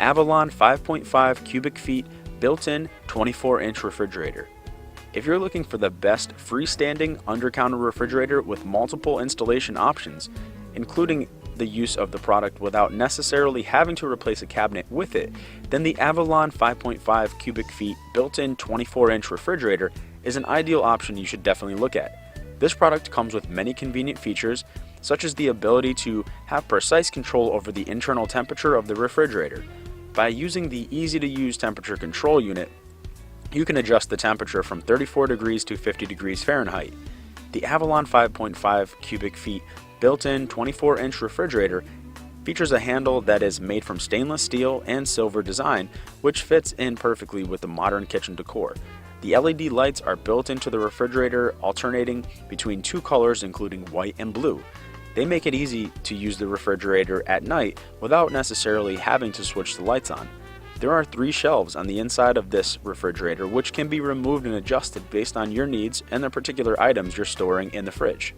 Avallon 5.5 cubic feet built-in 24-inch refrigerator. If you're looking for the best freestanding undercounter refrigerator with multiple installation options, including the use of the product without necessarily having to replace a cabinet with it, then the Avallon 5.5 cubic feet built-in 24-inch refrigerator is an ideal option you should definitely look at. This product comes with many convenient features, such as the ability to have precise control over the internal temperature of the refrigerator. By using the easy-to-use temperature control unit, you can adjust the temperature from 34 degrees to 50 degrees Fahrenheit. The Avallon 5.5 cubic feet built-in 24-inch refrigerator features a handle that is made from stainless steel and silver design, which fits in perfectly with the modern kitchen decor. The LED lights are built into the refrigerator, alternating between two colors including white and blue. They make it easy to use the refrigerator at night without necessarily having to switch the lights on. There are 3 shelves on the inside of this refrigerator which can be removed and adjusted based on your needs and the particular items you're storing in the fridge.